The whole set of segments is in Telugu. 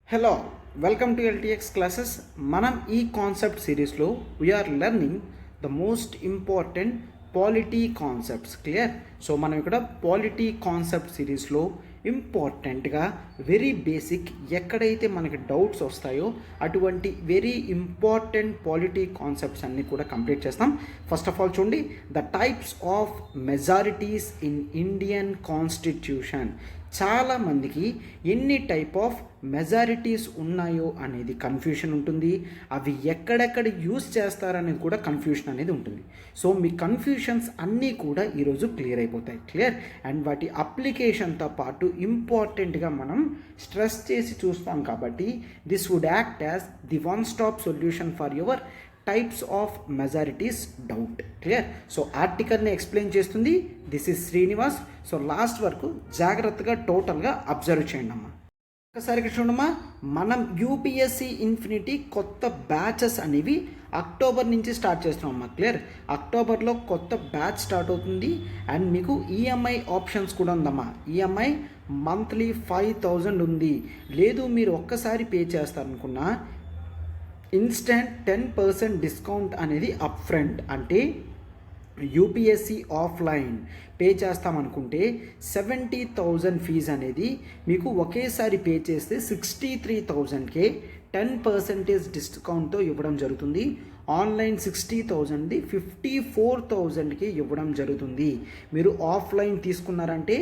Hello, welcome to LTX classes. మనం ఈ కాన్సెప్ట్ సిరీస్లో we are learning the most important polity concepts. Clear? So మనం ఇక్కడ పాలిటీ కాన్సెప్ట్ సిరీస్లో ఇంపార్టెంట్గా వెరీ బేసిక్ ఎక్కడైతే మనకి డౌట్స్ వస్తాయో అటువంటి వెరీ ఇంపార్టెంట్ పాలిటీ కాన్సెప్ట్స్ అన్నీ కూడా కంప్లీట్ చేస్తాం. ఫస్ట్ ఆఫ్ ఆల్ చూడండి, the types of majorities in Indian constitution. చాలామందికి ఎన్ని టైప్ ఆఫ్ మెజారిటీస్ ఉన్నాయో అనేది కన్ఫ్యూషన్ ఉంటుంది. అవి ఎక్కడెక్కడ యూజ్ చేస్తారనేది కూడా కన్ఫ్యూషన్ అనేది ఉంటుంది. సో మీ కన్ఫ్యూషన్స్ అన్నీ కూడా ఈరోజు క్లియర్ అయిపోతాయి. క్లియర్? అండ్ వాటి అప్లికేషన్తో పాటు ఇంపార్టెంట్గా మనం స్ట్రెస్ చేసి చూస్తాం కాబట్టి this would act as the one stop solution for your types of majorities doubt. Clear? So ఆర్టికల్ని ఎక్స్ప్లెయిన్ చేస్తుంది this is Srinivas. So last వరకు జాగ్రత్తగా టోటల్గా అబ్జర్వ్ చేయండి అమ్మా. ఒకసారి చూడమ్మా, మనం యూపీఎస్సీ ఇన్ఫినిటీ కొత్త బ్యాచెస్ అనేవి అక్టోబర్ నుంచి స్టార్ట్ చేస్తున్నాం అమ్మా. క్లియర్? అక్టోబర్లో కొత్త బ్యాచ్ స్టార్ట్ అవుతుంది. అండ్ మీకు ఈఎంఐ ఆప్షన్స్ కూడా ఉందమ్మా. ఈఎంఐ మంత్లీ 5,000 ఉంది. లేదు మీరు ఒక్కసారి పే చేస్తారనుకున్నా ఇన్స్టెంట్ 10% డిస్కౌంట్ అనేది అప్ ఫ్రంట్. అంటే యూపీఎస్సీ ఆఫ్లైన్ పే చేస్తామనుకుంటే 70,000 ఫీజు అనేది మీకు ఒకేసారి పే చేస్తే 63,000కే 10% డిస్కౌంట్తో ఇవ్వడం జరుగుతుంది. ఆన్లైన్ 60,000ది 54,000కి ఇవ్వడం జరుగుతుంది. మీరు ఆఫ్లైన్ తీసుకున్నారంటే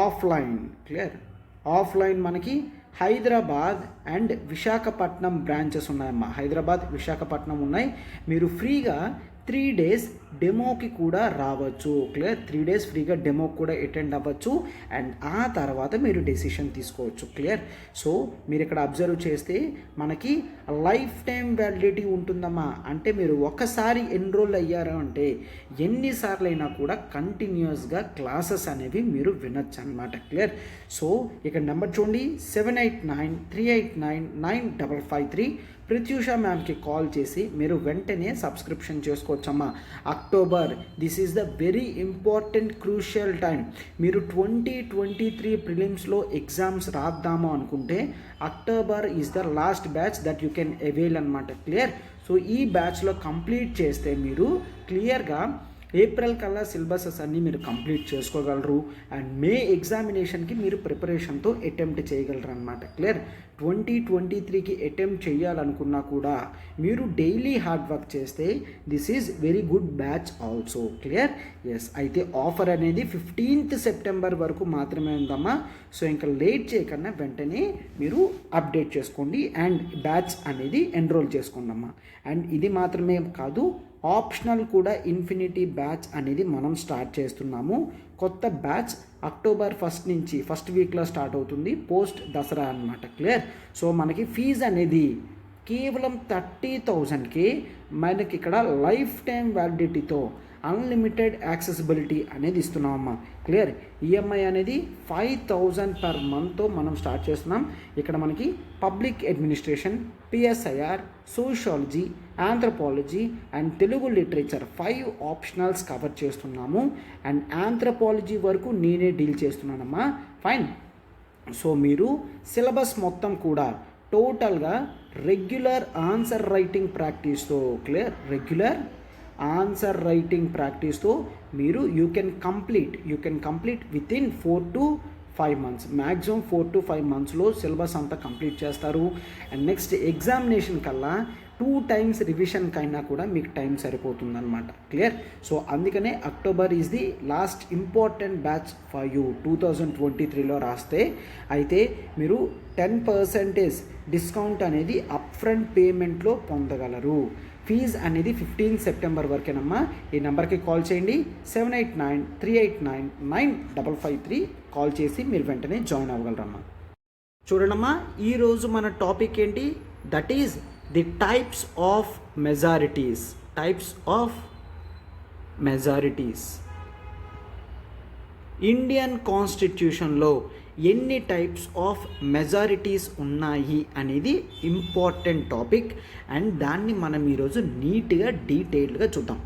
ఆఫ్లైన్. క్లియర్? ఆఫ్లైన్ మనకి హైదరాబాద్ అండ్ విశాఖపట్నం బ్రాంచెస్ ఉన్నాయమ్మా. హైదరాబాద్, విశాఖపట్నం ఉన్నాయి. మీరు ఫ్రీగా 3 days డెమోకి కూడా రావచ్చు. క్లియర్? 3 days ఫ్రీగా డెమోకి కూడా అటెండ్ అవ్వచ్చు. అండ్ ఆ తర్వాత మీరు డెసిషన్ తీసుకోవచ్చు. క్లియర్? సో మీరు ఇక్కడ అబ్జర్వ్ చేస్తే మనకి లైఫ్ టైం వ్యాలిడిటీ ఉంటుందమ్మా. అంటే మీరు ఒకసారి ఎన్రోల్ అయ్యారు అంటే ఎన్నిసార్లు అయినా కూడా కంటిన్యూస్గా క్లాసెస్ అనేవి మీరు వినొచ్చు అనమాట. క్లియర్? సో ఇక్కడ నెంబర్ చూడండి, 7893899553. ప్రత్యూష మ్యామ్కి కాల్ చేసి మీరు వెంటనే సబ్స్క్రిప్షన్ చేసుకోవచ్చమ్మా. October, this is the very important crucial time. మీరు 2023 ప్రిలిమ్స్లో ఎగ్జామ్స్ రాద్దాము అనుకుంటే October is the last batch that you can avail అనమాట. క్లియర్? సో ఈ బ్యాచ్లో కంప్లీట్ చేస్తే మీరు క్లియర్గా ఏప్రిల్ కల్లా సిలబసెస్ అన్నీ మీరు కంప్లీట్ చేసుకోగలరు. అండ్ మే ఎగ్జామినేషన్కి మీరు ప్రిపరేషన్తో అటెంప్ట్ చేయగలరు అనమాట. క్లియర్? 2023కి అటెంప్ట్ చేయాలనుకున్నా కూడా మీరు డైలీ హార్డ్ వర్క్ చేస్తే this is very good batch also. Clear? Yes. అయితే ఆఫర్ అనేది 15th సెప్టెంబర్ వరకు మాత్రమే ఉందమ్మా. సో ఇంకా లేట్ చేయకుండా వెంటనే మీరు అప్డేట్ చేసుకోండి అండ్ బ్యాచ్ అనేది ఎన్రోల్ చేసుకోండి అమ్మా. అండ్ ఇది మాత్రమే కాదు, ఆప్షనల్ కూడా ఇన్ఫినిటీ బ్యాచ్ అనేది మనం స్టార్ట్ చేస్తున్నాము. కొత్త బ్యాచ్ అక్టోబర్ 1st నుంచి ఫస్ట్ వీక్లో స్టార్ట్ అవుతుంది, పోస్ట్ దసరా అనమాట. క్లియర్? సో మనకి ఫీజు అనేది కేవలం 30,000కే మనకి ఇక్కడ లైఫ్ టైం వ్యాలిడిటీతో అన్లిమిటెడ్ యాక్సెసిబిలిటీ అనేది ఇస్తున్నామమ్మా. క్లియర్? ఈఎంఐ అనేది 5,000 పర్ మంత్తో మనం స్టార్ట్ చేస్తున్నాం. ఇక్కడ మనకి public administration, PSIR, sociology, anthropology and Telugu literature 5 optionals cover చేస్తున్నాము. అండ్ ఆంథ్రపాలజీ వరకు నేనే డీల్ చేస్తున్నానమ్మా. ఫైన్. సో మీరు సిలబస్ మొత్తం కూడా టోటల్గా రెగ్యులర్ ఆన్సర్ రైటింగ్ ప్రాక్టీస్తో, క్లియర్, రెగ్యులర్ ఆన్సర్ రైటింగ్ ప్రాక్టీస్తో మీరు you can complete within 4 to 5 months. Maximum 4 to 5 monthsలో సిలబస్ అంతా కంప్లీట్ చేస్తారు. అండ్ నెక్స్ట్ ఎగ్జామినేషన్ కల్లా 2 times రివిజన్కైనా కూడా మీకు టైం సరిపోతుందన్నమాట. క్లియర్? సో అందుకనే October is the last important batch for you. 2023లో రాస్తే అయితే మీరు 10% డిస్కౌంట్ అనేది అప్ ఫ్రంట్ పేమెంట్లో పొందగలరు. ఫీజ్ అనేది 15th సెప్టెంబర్ వరకేనమ్మా. ఈ నెంబర్కి కాల్ చేయండి, 7893899553. కాల్ చేసి మీరు వెంటనే జాయిన్ అవ్వగలరమ్మా. చూడండమ్మా, ఈరోజు మన టాపిక్ ఏంటి? That is the types of majorities. Types of majorities. Indian కాన్స్టిట్యూషన్లో ఎన్ని టైప్స్ ఆఫ్ మెజారిటీస్ ఉన్నాయి అనేది ఇంపార్టెంట్ టాపిక్. అండ్ దాన్ని మనం ఈరోజు నీట్గా డీటెయిల్డ్గా చూద్దాం.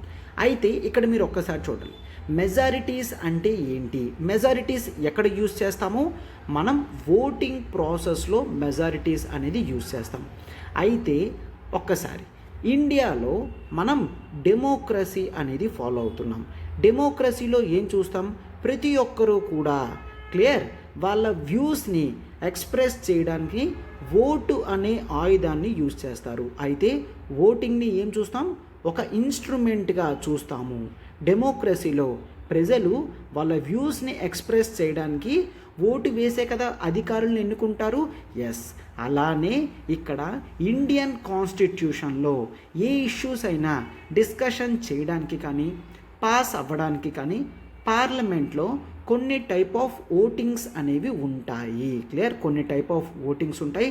అయితే ఇక్కడ మీరు ఒక్కసారి చూడాలి, మెజారిటీస్ అంటే ఏంటి, మెజారిటీస్ ఎక్కడ యూస్ చేస్తాము, మనం ఓటింగ్ ప్రాసెస్లో మెజారిటీస్ అనేది యూస్ చేస్తాం. అయితే ఒక్కసారి ఇండియాలో మనం డెమోక్రసీ అనేది ఫాలో అవుతున్నాం. డెమోక్రసీలో ఏం చూస్తాం, ప్రతి ఒక్కరూ కూడా క్లియర్ వాళ్ళ వ్యూస్ని ఎక్స్ప్రెస్ చేయడానికి ఓటు అనే ఆయుధాన్ని యూజ్ చేస్తారు. అయితే ఓటింగ్ని ఏం చూస్తాం, ఒక ఇన్స్ట్రుమెంట్గా చూస్తాము. డెమోక్రసీలో ప్రజలు వాళ్ళ వ్యూస్ని ఎక్స్ప్రెస్ చేయడానికి ఓటు వేసే కదా అధికారులను ఎన్నుకుంటారు. ఎస్, అలానే ఇక్కడ ఇండియన్ కాన్స్టిట్యూషన్లో ఏ ఇష్యూస్ అయినా డిస్కషన్ చేయడానికి కానీ పాస్ అవ్వడానికి కానీ పార్లమెంట్లో కొన్ని టైప్ ఆఫ్ ఓటింగ్స్ అనేవి ఉంటాయి. క్లియర్, కొన్ని టైప్ ఆఫ్ ఓటింగ్స్ ఉంటాయి.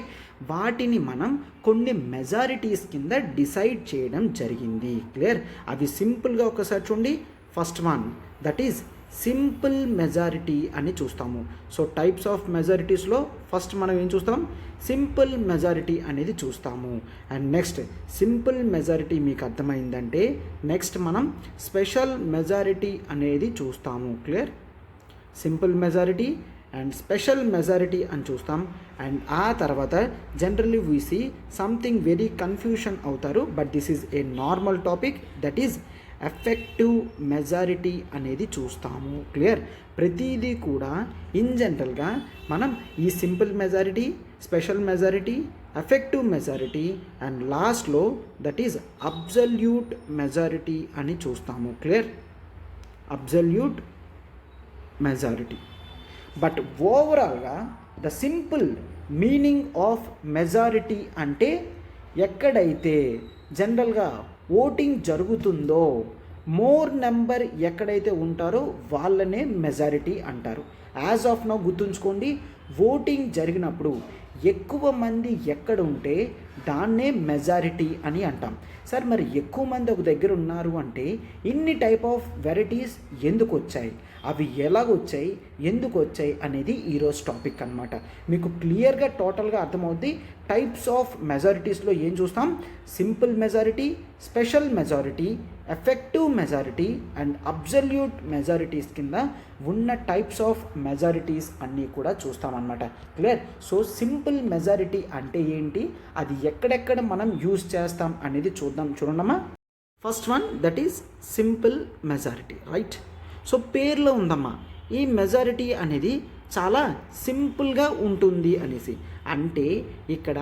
వాటిని మనం కొన్ని మెజారిటీస్ కింద డిసైడ్ చేయడం జరిగింది. క్లియర్, అవి సింపుల్గా ఒకసారి చూడండి. First one that is simple majority అని చూస్తాము. సో టైప్స్ ఆఫ్ మెజారిటీస్లో ఫస్ట్ మనం ఏం చూస్తాం, సింపుల్ మెజారిటీ అనేది చూస్తాము. అండ్ నెక్స్ట్ సింపుల్ మెజారిటీ మీకు అర్థమైందంటే నెక్స్ట్ మనం స్పెషల్ మెజారిటీ అనేది చూస్తాము. Clear, simple majority and special majority అని చూస్తాం. అండ్ ఆ తర్వాత generally we see something very confusion అవుతారు, but this is a normal topic, that is effective majority అనేది చూస్తాము. క్లియర్, ప్రతిదీ కూడా ఇన్ జనరల్గా మనం ఈ simple majority, special majority, effective majority and లాస్ట్లో దట్ ఈజ్ అబ్సల్యూట్ మెజారిటీ అని చూస్తాము. Clear, absolute majority. బట్ ఓవరాల్గా the simple meaning of majority అంటే ఎక్కడైతే జనరల్గా ఓటింగ్ జరుగుతుందో మోర్ నెంబర్ ఎక్కడైతే ఉంటారో వాళ్ళనే మెజారిటీ అంటారు. యాజ్ ఆఫ్ నౌ గుర్తుంచుకోండి, ఓటింగ్ జరిగినప్పుడు ఎక్కువ మంది ఎక్కడ ఉంటే దాన్నే మెజారిటీ అని అంటాం. సార్ మరి ఎక్కువ మంది ఒక దగ్గర ఉన్నారు అంటే ఇన్ని టైప్ ఆఫ్ వెరైటీస్ ఎందుకు వచ్చాయి, అవి ఎలాగొచ్చాయి, ఎందుకు వచ్చాయి అనేది ఈరోజు టాపిక్ అనమాట. మీకు క్లియర్గా టోటల్గా అర్థమవుద్ది. టైప్స్ ఆఫ్ మెజారిటీస్లో ఏం చూస్తాం, simple majority, special majority, effective majority and absolute majorities కింద ఉన్న టైప్స్ ఆఫ్ మెజారిటీస్ అన్నీ కూడా చూస్తామన్నమాట. క్లియర్, సో సింపుల్ మెజారిటీ అంటే ఏంటి, అది ఎక్కడెక్కడ మనం యూజ్ చేస్తాం అనేది చూడమ్మా. First one that is simple majority, right. So పేర్లో ఉందమ్మా, ఈ మెజారిటీ అనేది చాలా సింపుల్గా ఉంటుంది అనేసి. అంటే ఇక్కడ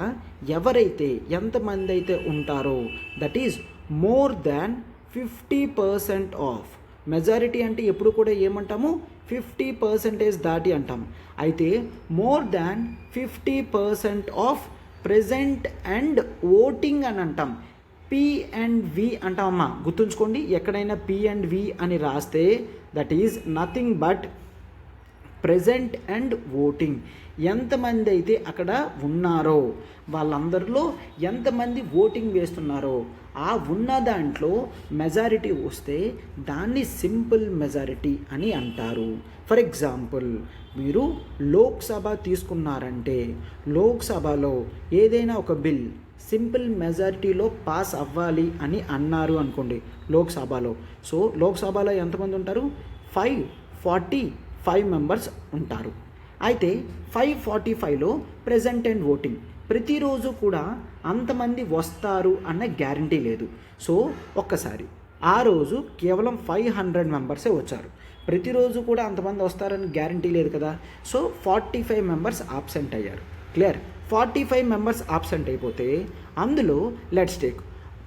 ఎవరైతే ఎంతమంది అయితే ఉంటారో that is more than 50% of. Majority అంటే ఎప్పుడు కూడా ఏమంటాము, 50% దాటి అంటాం. అయితే more than 50% of present and voting అని అంటాం. పి అండ్ వి అంటామమ్మా, గుర్తుంచుకోండి. ఎక్కడైనా పి అండ్ వి అని రాస్తే that is nothing but present and voting. ఎంతమంది అయితే అక్కడ ఉన్నారో వాళ్ళందరిలో ఎంతమంది ఓటింగ్ వేస్తున్నారో ఆ ఉన్న దాంట్లో మెజారిటీ వస్తే దాన్ని సింపుల్ మెజారిటీ అని అంటారు. ఫర్ ఎగ్జాంపుల్ మీరు లోక్సభ తీసుకున్నారంటే లోక్సభలో ఏదైనా ఒక బిల్ సింపుల్ మెజారిటీలో పాస్ అవ్వాలి అని అన్నారు అనుకోండి లోక్సభలో. సో లోక్సభలో ఎంతమంది ఉంటారు, 545 మెంబర్స్ ఉంటారు. అయితే 545లో ప్రెజెంట్ అండ్ ఓటింగ్. ప్రతిరోజు కూడా అంతమంది వస్తారు అన్న గ్యారంటీ లేదు. సో ఒక్కసారి ఆ రోజు కేవలం 500 మెంబర్సే వచ్చారు. ప్రతిరోజు కూడా అంతమంది వస్తారని గ్యారంటీ లేదు కదా. సో 45 మెంబర్స్ ఆబ్సెంట్ అయ్యారు. క్లియర్, 45 మెంబర్స్ ఆబ్సెంట్ అయిపోతే అందులో let's take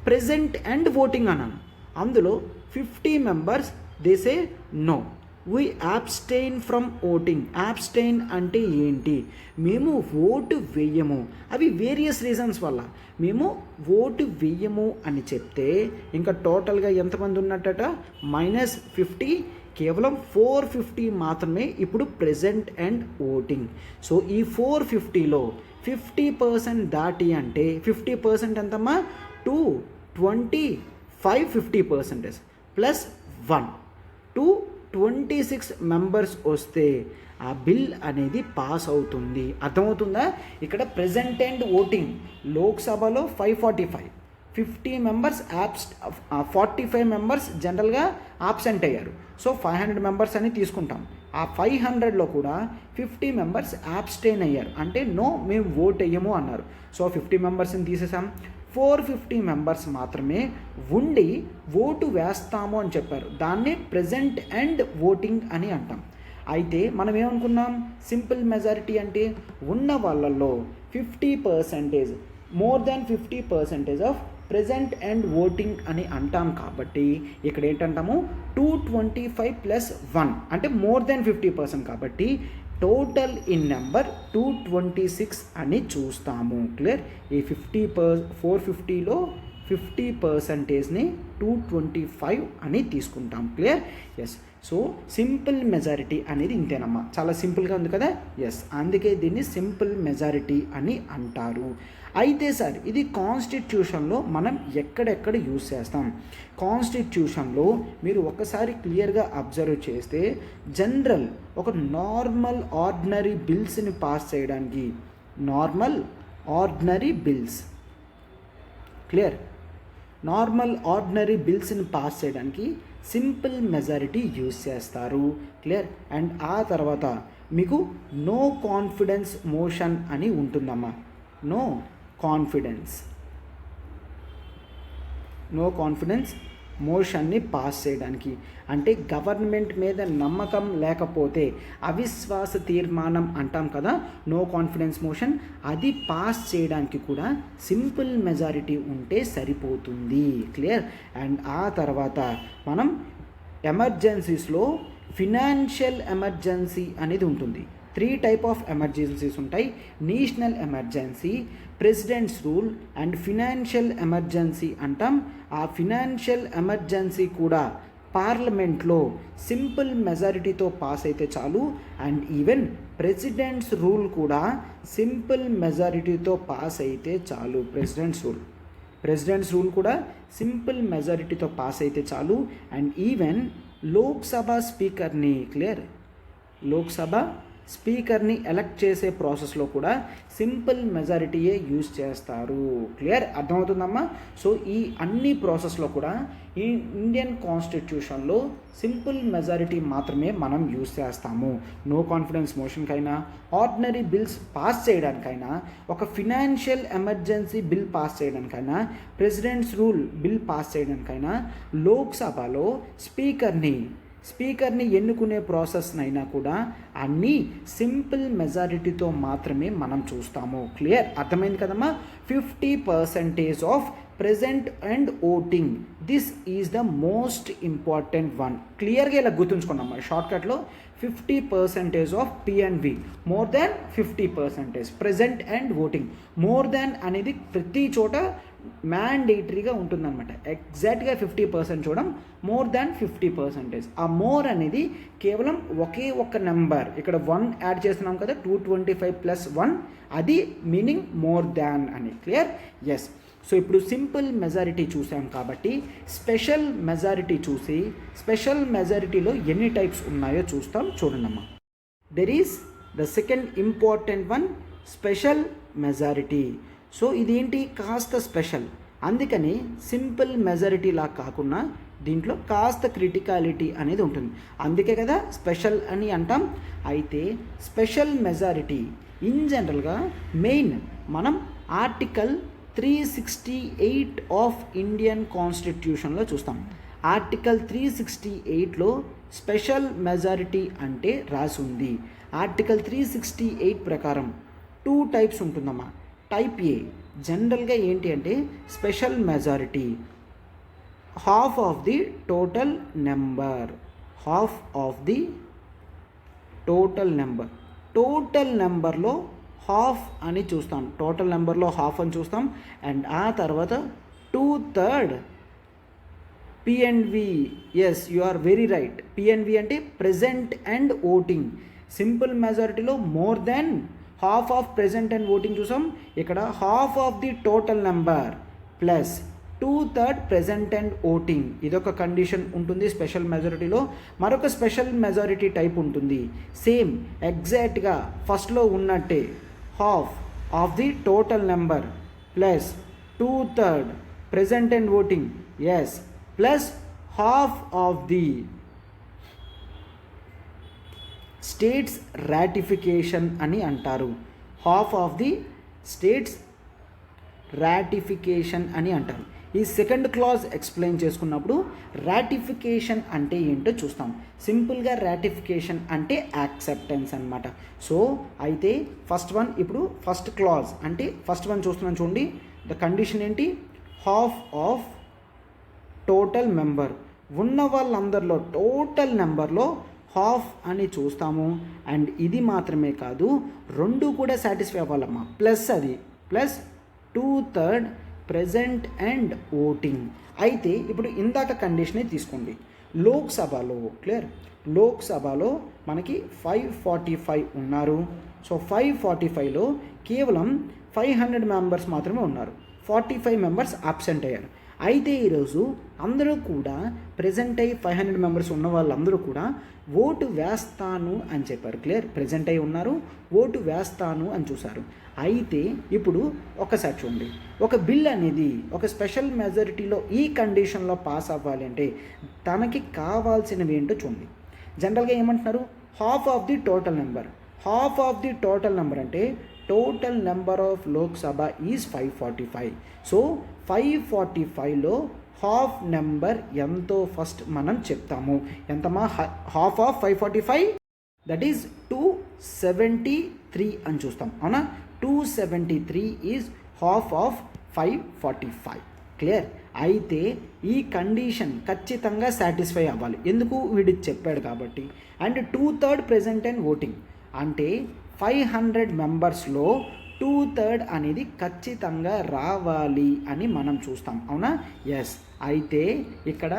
present and voting అన్నాను. అందులో 50 members they say no, we abstain from voting. Abstain అంటే ఏంటి, మేము ఓటు వేయము, అవి వేరియస్ రీజన్స్ వల్ల మేము ఓటు వేయము అని చెప్తే ఇంకా టోటల్గా ఎంతమంది ఉన్నట్టట, -50. కేవలం 450 మాత్రమే ఇప్పుడు ప్రెజెంట్ అండ్ ఓటింగ్. సో ఈ 450లో 50% దాటి అంటే 50% ఎంతమ్మా, 225 50% ప్లస్ 1 226 మెంబర్స్ వస్తే ఆ బిల్ అనేది పాస్ అవుతుంది. అర్థమవుతుందా? ఇక్కడ ప్రెజెంట్ అండ్ ఓటింగ్ లోక్సభలో 545, 50 మెంబర్స్ 45 మెంబర్స్ జనరల్గా ఆబ్సెంట్ అయ్యారు. సో 500 మెంబర్స్ అని తీసుకుంటాం. ఆ 500లో కూడా 50 మెంబర్స్ అబ్స్టైన్ అయ్యారు, అంటే నో మేము ఓట్ వేయము అన్నారు. సో 50 మెంబర్స్ని తీసేసాం. 450 మెంబర్స్ మాత్రమే ఉండి ఓటు వేస్తాము అని చెప్పారు. దాన్ని ప్రెజెంట్ అండ్ ఓటింగ్ అని అంటాం. అయితే మనం ఏమనుకున్నాం, సింపుల్ మెజారిటీ అంటే ఉన్న వాళ్ళల్లో 50%, more than 50% of present and voting అని అంటాం. కాబట్టి ఇక్కడ ఏంటంటాము, 225 + 1 అంటే మోర్ దాన్ 50% కాబట్టి టోటల్ ఇన్ నెంబర్ 226 అని చూస్తాము. క్లియర్? ఈ 450లో 50%ని 225 అని తీసుకుంటాం. Clear? Yes. So simple majority అనేది ఇంతేనమ్మా, చాలా సింపుల్గా ఉంది కదా. ఎస్, అందుకే దీన్ని సింపుల్ మెజారిటీ అని అంటారు. అయితే సార్ ఇది కాన్స్టిట్యూషన్లో మనం ఎక్కడెక్కడ యూజ్ చేస్తాం? కాన్స్టిట్యూషన్లో మీరు ఒకసారి క్లియర్గా అబ్జర్వ్ చేస్తే జనరల్ ఒక నార్మల్ ఆర్డినరీ బిల్స్ని పాస్ చేయడానికి, normal ordinary bills, clear, normal ordinary బిల్స్ని పాస్ చేయడానికి సింపుల్ మెజారిటీ యూజ్ చేస్తారు. క్లియర్? అండ్ ఆ తర్వాత మీకు నో కాన్ఫిడెన్స్ మోషన్ అని ఉంటుందమ్మా. నో కాన్ఫిడెన్స్ మోషన్ని పాస్ చేయడానికి, అంటే గవర్నమెంట్ మీద నమ్మకం లేకపోతే అవిశ్వాస తీర్మానం అంటాం కదా, నో కాన్ఫిడెన్స్ మోషన్, అది పాస్ చేయడానికి కూడా సింపుల్ మెజారిటీ ఉంటే సరిపోతుంది. క్లియర్? అండ్ ఆ తర్వాత మనం ఎమర్జెన్సీస్లో ఫినాన్షియల్ ఎమర్జెన్సీ అనేది ఉంటుంది. 3 టైప్ ఆఫ్ ఎమర్జెన్సీస్ ఉంటాయి. National emergency, presidents rule and financial emergency అంటాం. ఆ ఫినాన్షియల్ ఎమర్జెన్సీ కూడా పార్లమెంట్లో సింపుల్ మెజారిటీతో పాస్ అయితే చాలు. అండ్ ఈవెన్ ప్రెసిడెంట్స్ రూల్ కూడా సింపుల్ మెజారిటీతో పాస్ అయితే చాలు. ప్రెసిడెంట్స్ రూల్ కూడా సింపుల్ మెజారిటీతో పాస్ అయితే చాలు. అండ్ ఈవెన్ లోక్సభ స్పీకర్ని, క్లియర్, లోక్సభ స్పీకర్ని ఎలక్ట్ చేసే ప్రాసెస్లో కూడా సింపుల్ మెజారిటీయే యూజ్ చేస్తారు. క్లియర్? అర్థమవుతుందమ్మా? సో ఈ అన్ని ప్రాసెస్లో కూడా ఈ ఇండియన్ కాన్స్టిట్యూషన్లో సింపుల్ మెజారిటీ మాత్రమే మనం యూజ్ చేస్తాము. నో కాన్ఫిడెన్స్ మోషన్కైనా, ఆర్డినరీ బిల్స్ పాస్ చేయడానికైనా, ఒక ఫినాన్షియల్ ఎమర్జెన్సీ బిల్ పాస్ చేయడానికైనా, ప్రెసిడెంట్స్ రూల్ బిల్ పాస్ చేయడానికైనా, లోక్సభలో స్పీకర్ని ఎన్నుకునే ప్రాసెస్నైనా కూడా అన్నీ సింపుల్ మెజారిటీతో మాత్రమే మనం చూస్తాము. క్లియర్? అర్థమైంది కదమ్మా? 50% of present and voting, this is the most important one. క్లియర్గా ఇలా గుర్తుంచుకున్నాం. షార్ట్కట్లో 50% of PNV, more than 50% present and voting. More than అనేది ప్రతి చోట మ్యాండేటరీగా ఉంటుందన్నమాట. ఎగ్జాక్ట్గా 50% చూడడం, మోర్ దాన్ 50%. ఆ మోర్ అనేది కేవలం ఒకే ఒక్క నెంబర్, ఇక్కడ 1 యాడ్ చేస్తున్నాం కదా, 225 + 1, అది మీనింగ్ మోర్ దాన్ అని. క్లియర్? ఎస్. సో ఇప్పుడు సింపుల్ మెజారిటీ చూసాం కాబట్టి స్పెషల్ మెజారిటీ చూసి స్పెషల్ మెజారిటీలో ఎన్ని టైప్స్ ఉన్నాయో చూస్తాం. చూడండమ్మా. There is the second important one, special majority. So ఇదేంటి, కాస్త స్పెషల్, అందుకని సింపుల్ మెజారిటీలా కాకుండా దీంట్లో కాస్త క్రిటికాలిటీ అనేది ఉంటుంది. అందుకే కదా స్పెషల్ అని అంటాం. అయితే స్పెషల్ మెజారిటీ ఇన్ జనరల్గా మెయిన్ మనం ఆర్టికల్ 368 ఆఫ్ ఇండియన్ కాన్స్టిట్యూషన్లో చూస్తాం. ఆర్టికల్ 368లో స్పెషల్ మెజారిటీ అంటే రాసి ఉంది. ఆర్టికల్ 368 ప్రకారం 2 టైప్స్ ఉంటుందమ్మా. టైప్ ఏ జనరల్గా ఏంటి అంటే special majority half of the total number, total నెంబర్లో హాఫ్ అని చూస్తాం. టోటల్ నెంబర్లో హాఫ్ అని చూస్తాం. అండ్ ఆ తర్వాత 2/3 PNV. Yes, you are very right. PNV అంటే ప్రెజెంట్ అండ్ ఓటింగ్. సింపుల్ మెజారిటీలో more than half of present and voting చూసాం. ఇక్కడ half of the total number plus 2/3 present and voting, ఇదొక కండిషన్ ఉంటుంది స్పెషల్ మెజారిటీలో. మరొక స్పెషల్ మెజారిటీ టైప్ ఉంటుంది, సేమ్ ఎగ్జాక్ట్గా ఫస్ట్లో ఉన్నట్టే, half of the total number plus 2/3 present and voting, yes, plus half of the states ratification అని అంటారు. Half of the states ratification అని అంటారు. ఈ సెకండ్ క్లాజ్ ఎక్స్ప్లెయిన్ చేసుకున్నప్పుడు రాటిఫికేషన్ అంటే ఏంటో చూస్తాం. సింపుల్గా రాటిఫికేషన్ అంటే యాక్సెప్టెన్స్ అనమాట. సో అయితే ఫస్ట్ వన్, ఇప్పుడు ఫస్ట్ క్లాజ్ అంటే ఫస్ట్ వన్ చూస్తున్నాం చూడండి. ద కండిషన్ ఏంటి? హాఫ్ ఆఫ్ టోటల్ మెంబర్, ఉన్న వాళ్ళందరిలో టోటల్ నెంబర్లో హాఫ్ అని చూస్తాము. అండ్ ఇది మాత్రమే కాదు, రెండు కూడా సాటిస్ఫై అవ్వాలమ్మా. ప్లస్ అది ప్లస్ 2/3 ప్రెజెంట్ అండ్ ఓటింగ్. అయితే ఇప్పుడు ఇందాక కండిషనే తీసుకోండి. లోక్సభలో క్లియర్, లోక్సభలో మనకి 545 ఉన్నారు. సో 545లో కేవలం 500 మెంబర్స్ మాత్రమే ఉన్నారు, 45 మెంబర్స్ అబ్సెంట్ అయ్యారు. అయితే ఈరోజు అందరూ కూడా ప్రెజెంట్ అయ్యి 500 మెంబర్స్ ఉన్న వాళ్ళందరూ కూడా ఓటు వేస్తాను అని చెప్పారు. క్లియర్, ప్రెజెంట్ అయ్యి ఉన్నారు, ఓటు వేస్తాను అని చూశారు. అయితే ఇప్పుడు ఒకసారి చూడండి, ఒక బిల్ అనేది ఒక స్పెషల్ మెజారిటీలో ఈ కండిషన్లో పాస్ అవ్వాలి అంటే తనకి కావాల్సినవి ఏంటో చూడండి. జనరల్గా ఏమంటున్నారు? Half of the total number. Half of the total number అంటే total number of Lok Sabha is 545. So 545లో హాఫ్ నెంబర్ ఎంతో ఫస్ట్ మనం చెప్తాము. ఎంతమా? హాఫ్ ఆఫ్ 545 దట్ ఈజ్ 273 అని చూస్తాం. అవునా? 273 ఈజ్ హాఫ్ ఆఫ్ 545. క్లియర్. అయితే ఈ కండిషన్ ఖచ్చితంగా సాటిస్ఫై అవ్వాలి. ఎందుకు? వీడికి చెప్పాడు కాబట్టి. అండ్ 2/3 ప్రెజెంట్ అండ్ ఓటింగ్ అంటే 500 మెంబర్స్లో 2/3 అనేది ఖచ్చితంగా రావాలి అని మనం చూస్తాం. అవునా? ఎస్. అయితే ఇక్కడ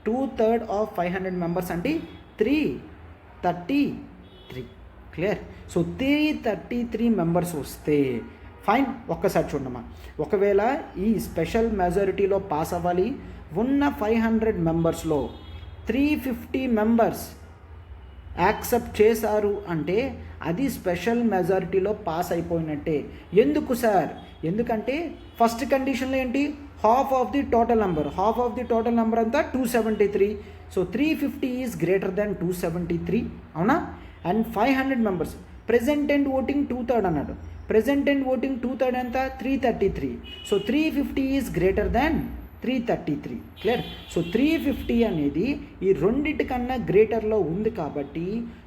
2/3 ఆఫ్ 500 మెంబర్స్ అంటే 333. క్లియర్. సో 333 మెంబర్స్ వస్తే ఫైన్. ఒక్కసారి చూడమ్మా, ఒకవేళ ఈ స్పెషల్ మెజారిటీలో పాస్ అవ్వాలి, ఉన్న 500 మెంబర్స్లో 350 మెంబర్స్ యాక్సెప్ట్ చేశారు అంటే అది స్పెషల్ మెజారిటీలో పాస్ అయిపోయినట్టే. ఎందుకు సార్? ఎందుకంటే ఫస్ట్ కండిషన్లో ఏంటి? Half of the total number. Half of the total number అంతా 273. So 350 is greater than 273. అవునా? And 500 members present and voting 2/3 అన్నాడు. ప్రెజెంట్ అండ్ ఓటింగ్ 2/3 ఎంత? 333. So 350 is greater than 333. Clear. So 350 అనేది ఈ రెండిటికన్నా గ్రేటర్లో ఉంది కాబట్టి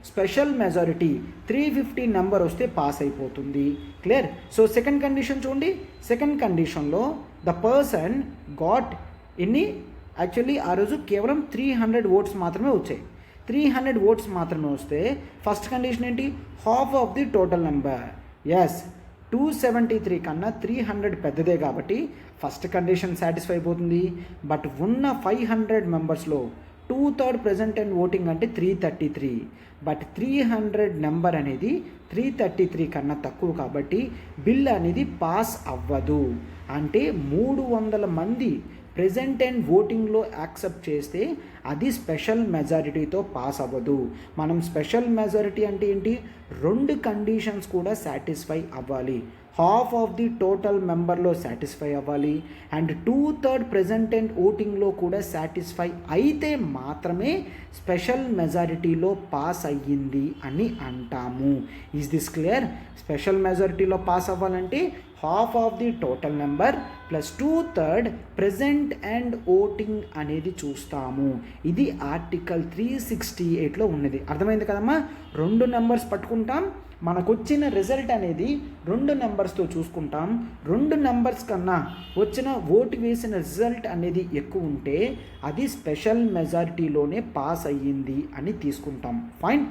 స్పెషల్ మెజారిటీ 350 నెంబర్ వస్తే పాస్ అయిపోతుంది. క్లియర్. సో సెకండ్ కండిషన్ చూడండి. సెకండ్ కండిషన్లో ద పర్సన్ గాట్ ఎన్ని? యాక్చువల్లీ ఆ రోజు కేవలం 300 ఓట్స్ మాత్రమే వచ్చాయి. 300 ఓట్స్ మాత్రమే వస్తే ఫస్ట్ కండిషన్ ఏంటి? Half of the total number. Yes, 273 కన్నా 300 పెద్దదే కాబట్టి ఫస్ట్ కండిషన్ సాటిస్ఫై అయిపోతుంది. బట్ ఉన్న 500 మెంబర్స్లో 2/3 ప్రెజెంట్ అండ్ ఓటింగ్ అంటే 333. బట్ 300 నెంబర్ అనేది 333 కన్నా తక్కువ కాబట్టి బిల్ అనేది పాస్ అవ్వదు. అంటే 300 మంది ప్రెజెంట్ అండ్ ఓటింగ్లో యాక్సెప్ట్ చేస్తే అది స్పెషల్ మెజారిటీతో పాస్ అవ్వదు. మనం స్పెషల్ మెజారిటీ అంటే ఏంటి? రెండు కండిషన్స్ కూడా సాటిస్ఫై అవ్వాలి. హాఫ్ ఆఫ్ ది టోటల్ మెంబర్లో సాటిస్ఫై అవ్వాలి అండ్ 2/3 ప్రెజెంట్ అండ్ ఓటింగ్లో కూడా సాటిస్ఫై అయితే మాత్రమే స్పెషల్ మెజారిటీలో పాస్ అయ్యింది అని అంటాము. Is this clear? స్పెషల్ మెజారిటీలో పాస్ అవ్వాలంటే half of the total number plus 2/3 present and voting అనేది చూస్తాము. ఇది ఆర్టికల్ 368లో ఉన్నది. అర్థమైంది కదమ్మా? రెండు నెంబర్స్ పట్టుకుంటాం, మనకు వచ్చిన రిజల్ట్ అనేది రెండు నెంబర్స్తో చూసుకుంటాం. రెండు నెంబర్స్ కన్నా వచ్చిన ఓటు వేసిన రిజల్ట్ అనేది ఎక్కువ ఉంటే అది స్పెషల్ మెజారిటీలోనే పాస్ అయ్యింది అని తీసుకుంటాం. ఫైన్.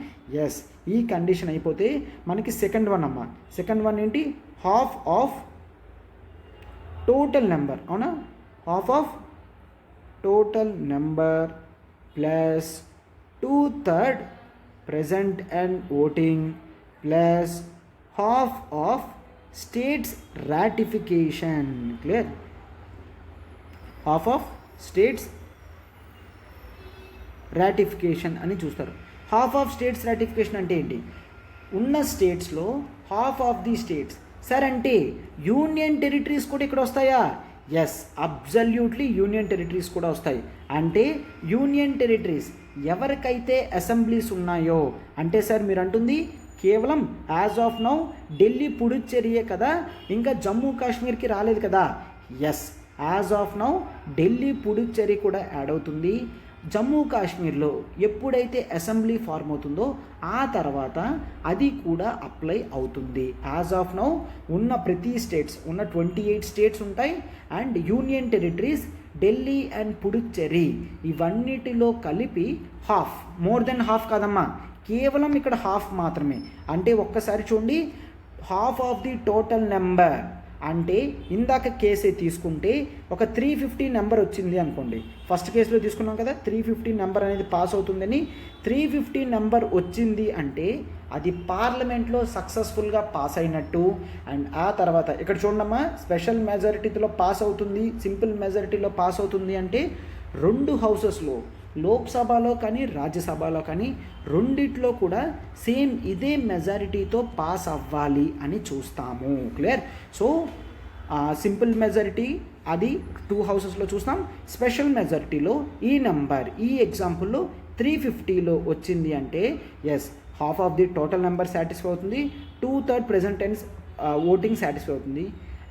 ఎస్, ఈ కండిషన్ అయిపోతే మనకి సెకండ్ వన్ అమ్మా. సెకండ్ వన్ ఏంటి? Half of total number. అవునా? Half of total number plus 2/3 present and voting plus half of states ratification. Clear. Half of states ratification అని చూస్తారు. హాఫ్ ఆఫ్ స్టేట్స్ రాటిఫికేషన్ అంటే ఏంటి? ఉన్న స్టేట్స్లో half of the states. Sir అంటే యూనియన్ టెరిటరీస్ కూడా ఇక్కడ వస్తాయా? ఎస్, అబ్జల్యూట్లీ యూనియన్ టెరిటరీస్ కూడా వస్తాయి. అంటే యూనియన్ టెరిటరీస్ ఎవరికైతే అసెంబ్లీస్ ఉన్నాయో, అంటే సార్ మీరు అంటుంది కేవలం యాజ్ ఆఫ్ నౌ ఢిల్లీ పుడుచ్చేరియే కదా, ఇంకా జమ్మూ కాశ్మీర్కి రాలేదు కదా. Yes, as of now Delhi Puducherry కూడా యాడ్ అవుతుంది. జమ్మూ కాశ్మీర్లో ఎప్పుడైతే అసెంబ్లీ ఫార్మ్ అవుతుందో ఆ తర్వాత అది కూడా అప్లై అవుతుంది. యాజ్ ఆఫ్ నౌ ఉన్న ప్రతి స్టేట్స్, ఉన్న 28 స్టేట్స్ ఉంటాయి. And union territories Delhi and Puducherry ఇవన్నిటిలో కలిపి హాఫ్, మోర్ దెన్ హాఫ్ కాదమ్మా, కేవలం ఇక్కడ హాఫ్ మాత్రమే. అంటే ఒక్కసారి చూడండి, half of the total number. అంటే ఇందాక కేసే తీసుకుంటే ఒక 350 నెంబర్ వచ్చింది అనుకోండి, ఫస్ట్ కేసులో తీసుకున్నాం కదా 350 నెంబర్ అనేది పాస్ అవుతుందని. 350 నెంబర్ వచ్చింది అంటే అది పార్లమెంట్లో సక్సెస్ఫుల్గా పాస్ అయినట్టు. అండ్ ఆ తర్వాత ఇక్కడ చూడమ్మా, స్పెషల్ మెజారిటీలో పాస్ అవుతుంది, సింపుల్ మెజారిటీలో పాస్ అవుతుంది అంటే 2 హౌసెస్లో, లోక్సభలో కానీ రాజ్యసభలో కానీ రెండిట్లో కూడా సేమ్ ఇదే మెజారిటీతో పాస్ అవ్వాలి అని చూస్తాము. క్లియర్? సో సింపుల్ మెజారిటీ అది 2 హౌసెస్లో చూస్తాం. స్పెషల్ మెజారిటీలో ఈ నెంబర్, ఈ ఎగ్జాంపుల్లో 350లో వచ్చింది అంటే yes, half of the total number satisfy అవుతుంది, 2/3 ప్రెజెంట్ టెన్స్ ఓటింగ్ సాటిస్ఫై అవుతుంది.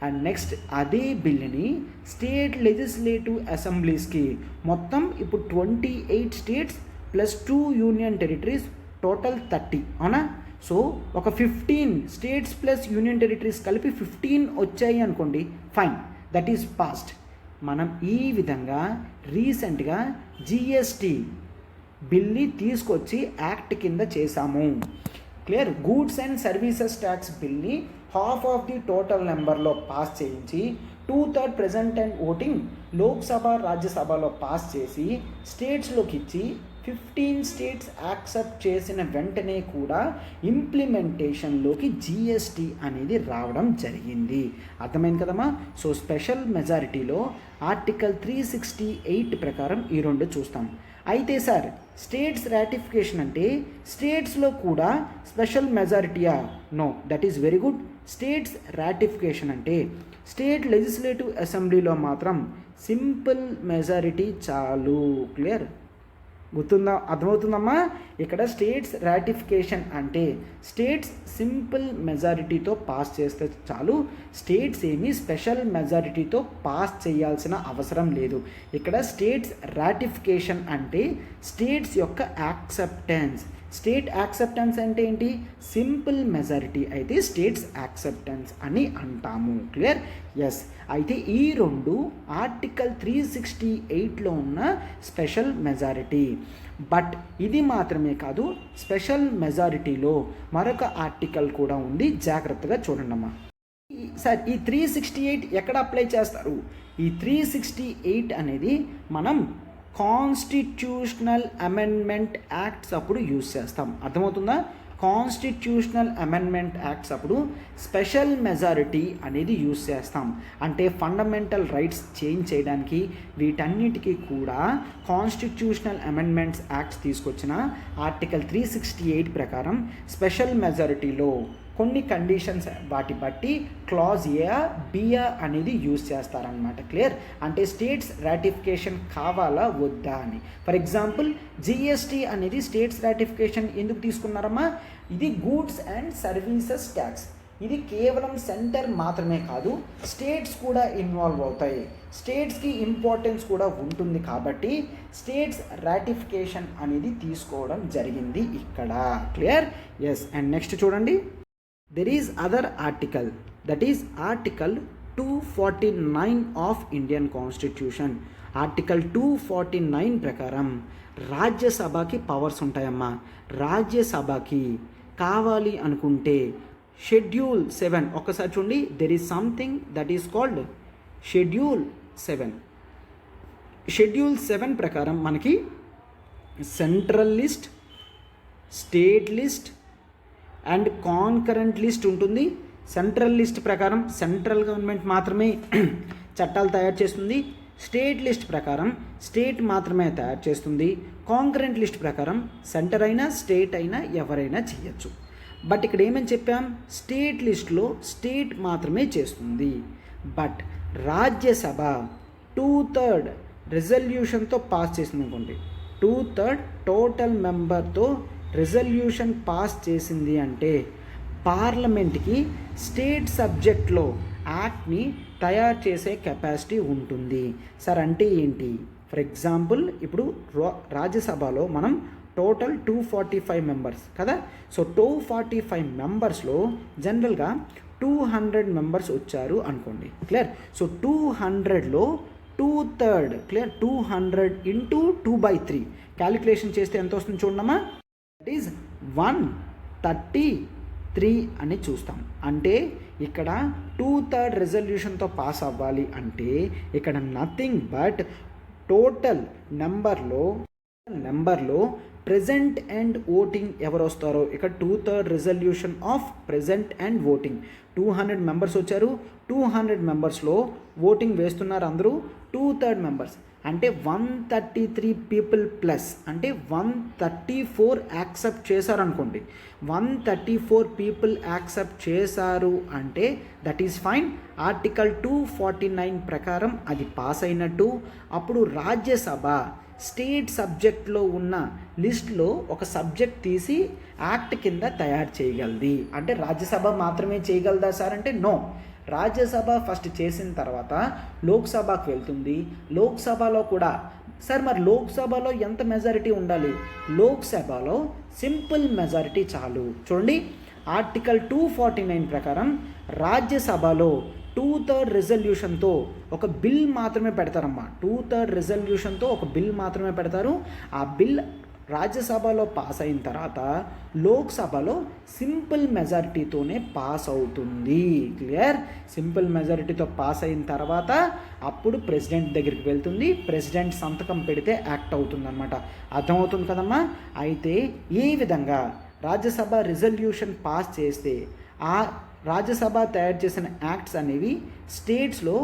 అండ్ నెక్స్ట్ అదే బిల్లుని స్టేట్ లెజిస్లేటివ్ అసెంబ్లీస్కి, మొత్తం ఇప్పుడు 28 states plus 2 union territories, total 30, అవునా? సో ఒక 15 స్టేట్స్ ప్లస్ యూనియన్ టెరిటరీస్ కలిపి 15 వచ్చాయి అనుకోండి, ఫైన్, దట్ ఈస్ పాస్డ్. మనం ఈ విధంగా రీసెంట్గా జిఎస్టీ బిల్ని తీసుకొచ్చి యాక్ట్ కింద చేశాము. Clear? Goods and services tax బిల్ని హాఫ్ ఆఫ్ ది టోటల్ నెంబర్లో పాస్ చేయించి 2/3 ప్రెజెంట్ అండ్ ఓటింగ్ లోక్సభ రాజ్యసభలో పాస్ చేసి స్టేట్స్లోకి ఇచ్చి 15 స్టేట్స్ యాక్సెప్ట్ చేసిన వెంటనే కూడా ఇంప్లిమెంటేషన్లోకి జిఎస్టీ అనేది రావడం జరిగింది. అర్థమైంది కదమ్మా? సో స్పెషల్ మెజారిటీలో ఆర్టికల్ 368 ప్రకారం ఈ రెండు చూస్తాం. అయితే సార్ స్టేట్స్ రాటిఫికేషన్ అంటే స్టేట్స్లో కూడా స్పెషల్ మెజారిటీయా? No, that is very good. States ratification అంటే స్టేట్ లెజిస్లేటివ్ అసెంబ్లీలో మాత్రం సింపుల్ మెజారిటీ చాలు. క్లియర్? గుర్తుందా? అర్థమవుతుందమ్మా? ఇక్కడ స్టేట్స్ రాటిఫికేషన్ అంటే స్టేట్స్ సింపుల్ మెజారిటీతో పాస్ చేస్తే చాలు, స్టేట్స్ ఏమీ స్పెషల్ మెజారిటీతో పాస్ చేయాల్సిన అవసరం లేదు. ఇక్కడ స్టేట్స్ రాటిఫికేషన్ అంటే స్టేట్స్ యొక్క యాక్సెప్టెన్స్. స్టేట్ యాక్సెప్టెన్స్ అంటే ఏంటి? సింపుల్ మెజారిటీ అయితే స్టేట్స్ యాక్సెప్టెన్స్ అని అంటాము. క్లియర్? ఎస్. అయితే ఈ రెండు ఆర్టికల్ 368లో ఉన్న స్పెషల్ మెజారిటీ. బట్ ఇది మాత్రమే కాదు, స్పెషల్ మెజారిటీలో మరొక ఆర్టికల్ కూడా ఉంది, జాగ్రత్తగా చూడండి అమ్మా. సార్ ఈ 368 ఎక్కడ అప్లై చేస్తారు? ఈ 368 అనేది మనం కాన్స్టిట్యూషనల్ అమెండ్మెంట్ యాక్ట్స్ అప్పుడు యూజ్ చేస్తాం. అర్థమవుతుందా? కాన్స్టిట్యూషనల్ అమెండ్మెంట్ యాక్ట్స్ అప్పుడు స్పెషల్ మెజారిటీ అనేది యూజ్ చేస్తాం. అంటే ఫండమెంటల్ రైట్స్ చేంజ్ చేయడానికి వీటన్నిటికీ కూడా కాన్స్టిట్యూషనల్ అమెండ్మెంట్స్ యాక్ట్స్ తీసుకొచ్చిన ఆర్టికల్ 368 ప్రకారం స్పెషల్ మెజారిటీలో కొన్ని కండిషన్స్ వాటి బట్టి క్లాజ్ ఏ బియా అనేది యూజ్ చేస్తారనమాట. క్లియర్? అంటే స్టేట్స్ రాటిఫికేషన్ కావాలా వద్దా అని. ఫర్ ఎగ్జాంపుల్ జిఎస్టీ అనేది స్టేట్స్ రాటిఫికేషన్ ఎందుకు తీసుకున్నారమ్మా? ఇది గూడ్స్ అండ్ సర్వీసెస్ ట్యాక్స్. ఇది కేవలం సెంటర్ మాత్రమే కాదు, స్టేట్స్ కూడా ఇన్వాల్వ్ అవుతాయి, స్టేట్స్కి ఇంపార్టెన్స్ కూడా ఉంటుంది కాబట్టి స్టేట్స్ రాటిఫికేషన్ అనేది తీసుకోవడం జరిగింది ఇక్కడ. క్లియర్? ఎస్. అండ్ నెక్స్ట్ చూడండి, there is other article, that is article 249 of Indian Constitution. Article 249 ప్రకారం రాజ్యసభకి పవర్స్ ఉంటాయమ్మా. రాజ్యసభకి కావాలి అనుకుంటే షెడ్యూల్ 7 ఒక్కసారి చూడండి, there is something that is called schedule 7. Schedule 7 ప్రకారం మనకి central list, state list and concurrent list ఉంటుంది. సెంట్రల్ లిస్ట్ ప్రకారం సెంట్రల్ గవర్నమెంట్ మాత్రమే చట్టాలు తయారు చేస్తుంది. స్టేట్ లిస్ట్ ప్రకారం స్టేట్ మాత్రమే తయారు చేస్తుంది. కాన్కరెంట్ లిస్ట్ ప్రకారం సెంటర్ అయినా స్టేట్ అయినా ఎవరైనా చేయొచ్చు. బట్ ఇక్కడ ఏమని చెప్పాం? స్టేట్ లిస్ట్లో స్టేట్ మాత్రమే చేస్తుంది. బట్ రాజ్యసభ 2/3 రెజల్యూషన్తో పాస్ చేసింది అనుకోండి, 2/3 టోటల్ మెంబర్తో రెజల్యూషన్ పాస్ చేసింది అంటే పార్లమెంట్కి స్టేట్ సబ్జెక్ట్లో యాక్ట్ని తయారు చేసే కెపాసిటీ ఉంటుంది. సార్ అంటే ఏంటి? ఫర్ ఎగ్జాంపుల్ ఇప్పుడు రాజ్యసభలో మనం టోటల్ 245 మెంబర్స్ కదా. సో 245 మెంబర్స్లో జనరల్గా 200 మెంబర్స్ వచ్చారు అనుకోండి, క్లియర్. సో 200లో 2/3 క్లియర్, 200 ఇంటూ 2/3 క్యాలిక్యులేషన్ చేస్తే ఎంత వస్తుంది చూడమ్మా, దట్ ఈజ్ 133 అని చూస్తాం. అంటే ఇక్కడ 2/3 రెజల్యూషన్తో పాస్ అవ్వాలి అంటే ఇక్కడ నథింగ్ బట్ టోటల్ నెంబర్లో ప్రెజెంట్ అండ్ ఓటింగ్ ఎవరు వస్తారో ఇక్కడ 2/3 resolution of present and voting. 200 members వచ్చారు, 200 మెంబర్స్లో ఓటింగ్ వేస్తున్నారు అందరూ 2/3 మెంబర్స్ అంటే 133 పీపుల్ ప్లస్ అంటే 134 యాక్సెప్ట్ చేశారు అనుకోండి. 134 పీపుల్ యాక్సెప్ట్ చేశారు అంటే దట్ ఈస్ ఫైన్. ఆర్టికల్ 249 ప్రకారం అది పాస్ అయినట్టు. అప్పుడు రాజ్యసభ స్టేట్ సబ్జెక్ట్లో ఉన్న లిస్ట్లో ఒక సబ్జెక్ట్ తీసి యాక్ట్ కింద తయారు చేయగలది. అంటే రాజ్యసభ మాత్రమే చేయగలదా సార్ అంటే నో. రాజ్యసభ ఫస్ట్ చేసిన తర్వాత లోక్సభకు వెళ్తుంది. లోక్సభలో కూడా సార్ మరి లోక్సభలో ఎంత మెజారిటీ ఉండాలి? లోక్సభలో సింపుల్ మెజారిటీ చాలు. చూడండి ఆర్టికల్ 249 ప్రకారం రాజ్యసభలో 2/3 రెజల్యూషన్తో ఒక బిల్ మాత్రమే పెడతారమ్మా. 2/3 రెజల్యూషన్తో ఒక బిల్ మాత్రమే పెడతారు. ఆ బిల్ రాజ్యసభలో పాస్ అయిన తర్వాత లోక్సభలో సింపుల్ మెజారిటీతోనే పాస్ అవుతుంది. క్లియర్? సింపుల్ మెజారిటీతో పాస్ అయిన తర్వాత అప్పుడు ప్రెసిడెంట్ దగ్గరికి వెళ్తుంది. ప్రెసిడెంట్ సంతకం పెడితే యాక్ట్ అవుతుందన్నమాట. అర్థమవుతుంది కదమ్మా? అయితే ఈ విధంగా రాజ్యసభ రిజల్యూషన్ పాస్ చేస్తే ఆ రాజ్యసభ తయారు చేసిన యాక్ట్స్ అనేవి స్టేట్స్లో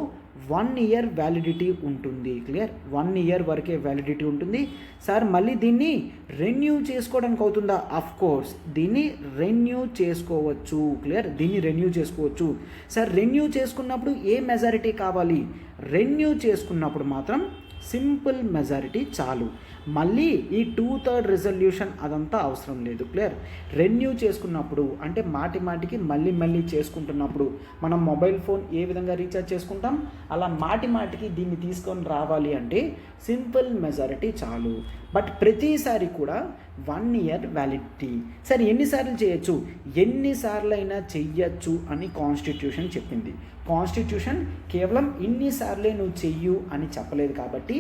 1 ఇయర్ వ్యాలిడిటీ ఉంటుంది. క్లియర్? 1 ఇయర్ వరకే వ్యాలిడిటీ ఉంటుంది. సార్ మళ్ళీ దీన్ని రెన్యూ చేసుకోవడానికి అవుతుందా? అఫ్ కోర్స్ దీన్ని రెన్యూ చేసుకోవచ్చు. క్లియర్? దీన్ని రెన్యూ చేసుకోవచ్చు. సార్ రెన్యూ చేసుకున్నప్పుడు ఏ మెజారిటీ కావాలి? రెన్యూ చేసుకున్నప్పుడు మాత్రం సింపుల్ మెజారిటీ చాలు. మళ్ళీ ఈ 2/3 రిజల్యూషన్ అదంతా అవసరం లేదు. క్లియర్? రెన్యూ చేసుకున్నప్పుడు అంటే మాటికి మళ్ళీ చేసుకుంటున్నప్పుడు మనం మొబైల్ ఫోన్ ఏ విధంగా రీఛార్జ్ చేసుకుంటాం అలా మాటికి దీన్ని తీసుకొని రావాలి అంటే సింపుల్ మెజారిటీ చాలు. బట్ ప్రతిసారి కూడా 1 ఇయర్ వ్యాలిడిటీ. సరే ఎన్నిసార్లు చేయొచ్చు? ఎన్నిసార్లైనా చెయ్యొచ్చు అని కాన్స్టిట్యూషన్ చెప్పింది. కాన్స్టిట్యూషన్ కేవలం ఇన్నిసార్లే నువ్వు చెయ్యు అని చెప్పలేదు కాబట్టి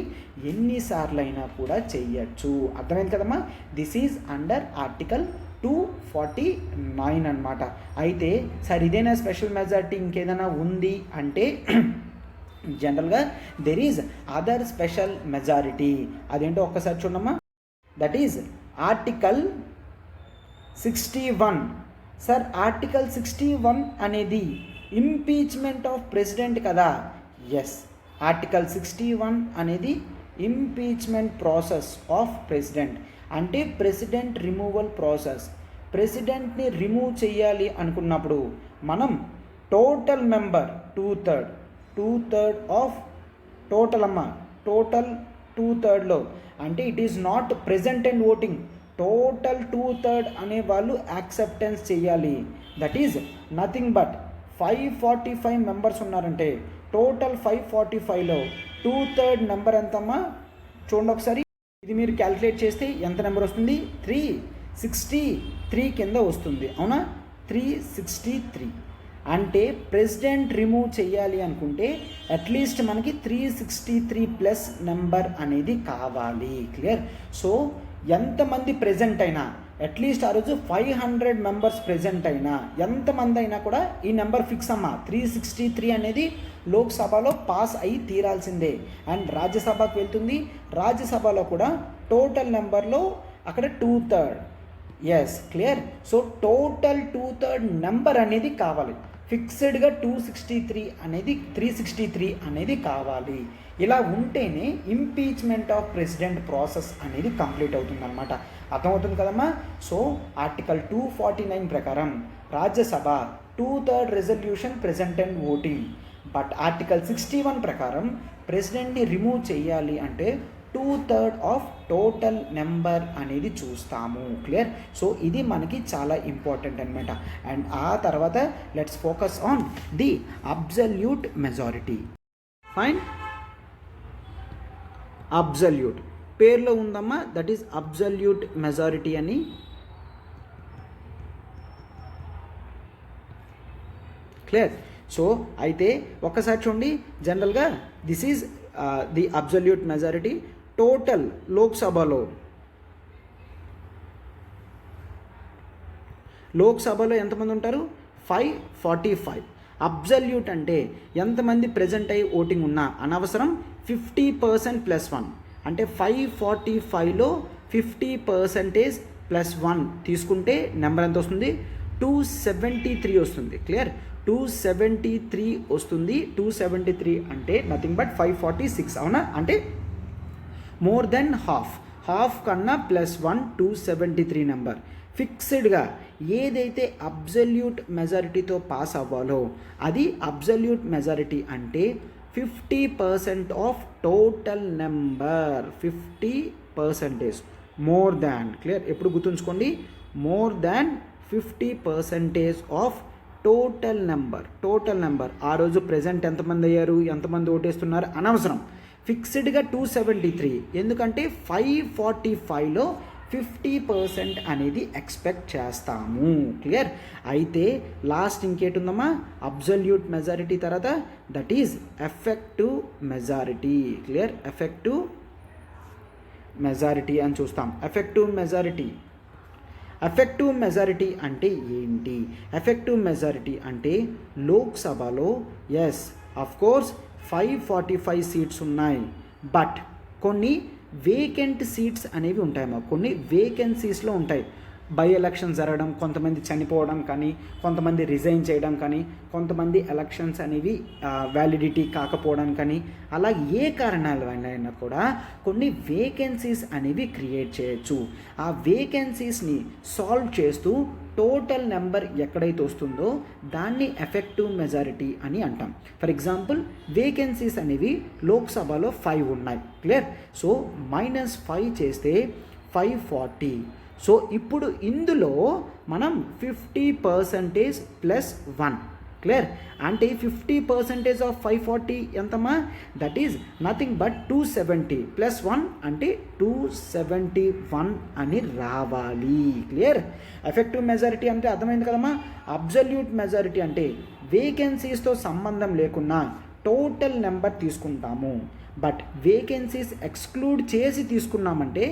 ఎన్నిసార్లైనా కూడా చెయ్యొచ్చు. అర్థమైంది కదమ్మా? దిస్ ఈజ్ అండర్ ఆర్టికల్ 249 అన్నమాట. అయితే సార్ ఇదేనా స్పెషల్ మెజారిటీ ఇంకేదైనా ఉంది అంటే జనరల్గా there is other special majority. అదేంటో ఒక్కసారి చూడమ్మా. That is article 61. Sir article 61 అనేది ఇంపీచ్మెంట్ ఆఫ్ ప్రెసిడెంట్ కదా? ఎస్, ఆర్టికల్ 61 అనేది ఇంపీచ్మెంట్ ప్రాసెస్ ఆఫ్ ప్రెసిడెంట్ అంటే ప్రెసిడెంట్ రిమూవల్ ప్రాసెస్. ప్రెసిడెంట్ని రిమూవ్ చేయాలి అనుకున్నప్పుడు మనం టోటల్ మెంబర్ 2/3 ఆఫ్ టోటల్ అమ్మ, టోటల్ 2/3లో అంటే it is not present and voting, total 2/3 అనే వాళ్ళు యాక్సెప్టెన్స్ చేయాలి. That is nothing but 545 members ఉన్నారంటే టోటల్ 545లో 2/3 నెంబర్ ఎంతమ్మా? చూడండి ఒకసారి. ఇది మీరు క్యాలిక్యులేట్ చేస్తే ఎంత నెంబర్ వస్తుంది? 363 కింద వస్తుంది. అవునా? 363 అంటే ప్రెసిడెంట్ రిమూవ్ చేయాలి అనుకుంటే అట్లీస్ట్ మనకి 363 ప్లస్ నెంబర్ అనేది కావాలి. క్లియర్? సో ఎంతమంది ప్రెజెంట్ అయినా అట్లీస్ట్ ఆ రోజు 500 మెంబర్స్ ప్రెజెంట్ అయినా ఎంతమంది అయినా కూడా ఈ నెంబర్ ఫిక్స్ అమ్మా. 363 అనేది లోక్సభలో పాస్ అయి తీరాల్సిందే. అండ్ రాజ్యసభకు వెళ్తుంది. రాజ్యసభలో కూడా టోటల్ నెంబర్లో అక్కడ 2/3. Yes, clear? So total 2/3 number అనేది కావాలి. ఫిక్స్డ్గా 363 అనేది కావాలి. ఇలా ఉంటేనే ఇంపీచ్మెంట్ ఆఫ్ ప్రెసిడెంట్ ప్రాసెస్ అనేది కంప్లీట్ అవుతుందన్నమాట. అర్థమవుతుంది కదమ్మా? సో ఆర్టికల్ 249 ప్రకారం Rajya Sabha 2/3 resolution present and voting but article 61 ప్రకారం ప్రెసిడెంట్ని రిమూవ్ చేయాలి అంటే 2/3 ఆఫ్ టోటల్ నెంబర్ అనేది చూస్తాము. క్లియర్? సో ఇది మనకి చాలా ఇంపార్టెంట్ అనమాట. అండ్ ఆ తర్వాత let's focus on the absolute majority. Fine, absolute పేర్లో ఉందమ్మా, దట్ ఈస్ అబ్సల్యూట్ మెజారిటీ అని. క్లియర్? సో అయితే ఒక్కసారి చూడండి, జనరల్గా this is the absolute majority. Total లోక్సభలో ఎంతమంది ఉంటారు? 545. అబ్సల్యూట్ అంటే ఎంతమంది ప్రజెంట్ అయ్యి ఓటింగ్ ఉన్నా అనవసరం, 50% + 1 అంటే 545లో 50% + 1 తీసుకుంటే నెంబర్ ఎంత వస్తుంది? 273 వస్తుంది. క్లియర్? 273 వస్తుంది. 273 అంటే నథింగ్ బట్ 546, అవునా? అంటే మోర్ దెన్ హాఫ్ కన్నా +1 273 నెంబర్. ఫిక్స్డ్గా ఏదైతే అబ్సల్యూట్ మెజారిటీతో పాస్ అవ్వాలో అది అబ్సల్యూట్ మెజారిటీ అంటే 50% of total number. 50% more than. Clear? ఎప్పుడు గుర్తుంచుకోండి, more than 50% of total number. ఆ రోజు ప్రెజెంట్ ఎంతమంది అయ్యారు, ఎంతమంది ఓటేస్తున్నారు అనవసరం, ఫిక్స్డ్గా 273. ఎందుకంటే 545లో 50% అనేది ఎక్స్పెక్ట్ చేస్తాము. క్లియర్? అయితే లాస్ట్ ఇంకేటుందమ్మా, అబ్సల్యూట్ మెజారిటీ తర్వాత that is effective majority. Clear? Effective majority అని చూస్తాం. ఎఫెక్టివ్ మెజారిటీ అంటే ఏంటి? ఎఫెక్టివ్ మెజారిటీ అంటే లోక్సభలో ఎస్ అఫ్ కోర్స్ 545 సీట్స్ ఉన్నాయి, బట్ కొన్ని వేకెంట్ సీట్స్ అనేవి ఉంటాయమ్మా. కొన్ని వేకెన్సీస్లో ఉంటాయి. బై ఎలక్షన్ జరగడం, కొంతమంది చనిపోవడం కానీ, కొంతమంది రిజైన్ చేయడం కానీ, కొంతమంది ఎలక్షన్స్ అనేవి వ్యాలిడిటీ కాకపోవడం కానీ, అలా ఏ కారణాల వల్ల కూడా కొన్ని వేకెన్సీస్ అనేవి క్రియేట్ చేయొచ్చు. ఆ వేకెన్సీస్ని సాల్వ్ చేస్తూ టోటల్ నెంబర్ ఎక్కడైతే వస్తుందో దాన్ని ఎఫెక్టివ్ మెజారిటీ అని అంటాం. ఫర్ ఎగ్జాంపుల్, వేకెన్సీస్ అనేవి లోక్సభలో 5 ఉన్నాయి. క్లియర్? సో -5 చేస్తే 540. సో ఇప్పుడు ఇందులో మనం 50% + 1. క్లియర్? అంటే 50% ఆఫ్ 540 ఎంతమ్మా? దట్ ఈజ్ నథింగ్ బట్ 270 + 1 అంటే 271 అని రావాలి. క్లియర్? ఎఫెక్టివ్ మెజారిటీ అంటే అర్థమైంది కదమ్మా. అబ్సల్యూట్ మెజారిటీ అంటే వేకెన్సీస్తో సంబంధం లేకున్నా టోటల్ నెంబర్ తీసుకుంటాము, బట్ వేకెన్సీస్ ఎక్స్క్లూడ్ చేసి తీసుకున్నామంటే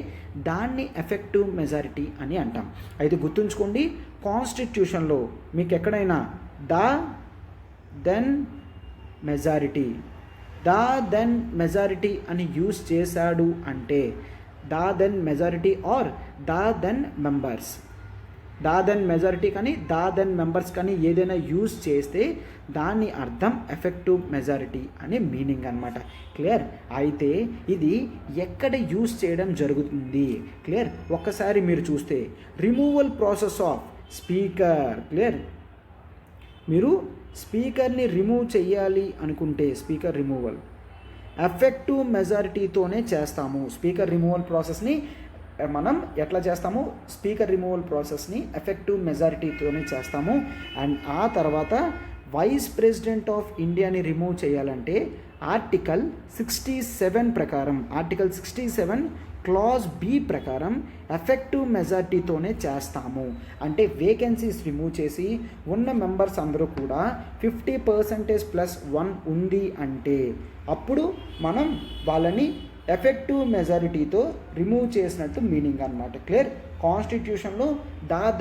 దాన్ని ఎఫెక్టివ్ మెజారిటీ అని అంటాం. అయితే గుర్తుంచుకోండి, కాన్స్టిట్యూషన్లో మీకు ఎక్కడైనా దెన్ మెజారిటీ అని యూస్ చేశాడు అంటే then majority or then majority కానీ దెన్ మెంబర్స్ కానీ ఏదైనా యూజ్ చేస్తే దాని అర్థం ఎఫెక్టివ్ మెజారిటీ అనే మీనింగ్ అనమాట. క్లియర్? అయితే ఇది ఎక్కడ యూజ్ చేయడం జరుగుతుంది? క్లియర్? ఒక్కసారి మీరు చూస్తే removal process of speaker. Clear? మీరు స్పీకర్ని రిమూవ్ చేయాలి అనుకుంటే స్పీకర్ రిమూవల్ ఎఫెక్టివ్ మెజారిటీతోనే చేస్తాము. స్పీకర్ రిమూవల్ ప్రాసెస్ని మనం ఎట్లా చేస్తాము? స్పీకర్ రిమూవల్ ప్రాసెస్ని ఎఫెక్టివ్ మెజారిటీతోనే చేస్తాము. అండ్ ఆ తర్వాత వైస్ ప్రెసిడెంట్ ఆఫ్ ఇండియాని రిమూవ్ చేయాలంటే ఆర్టికల్ 67 ప్రకారం, ఆర్టికల్ 67 క్లాజ్ B ప్రకారం ఎఫెక్టివ్ మెజారిటీతోనే చేస్తాము. అంటే వేకెన్సీస్ రిమూవ్ చేసి ఉన్న మెంబర్స్ అందరూ కూడా 50% + 1 ఉంది అంటే అప్పుడు మనం వాళ్ళని ఎఫెక్టివ్ మెజారిటీతో రిమూవ్ చేసినట్టు మీనింగ్ అనమాట. క్లియర్? కాన్స్టిట్యూషన్లో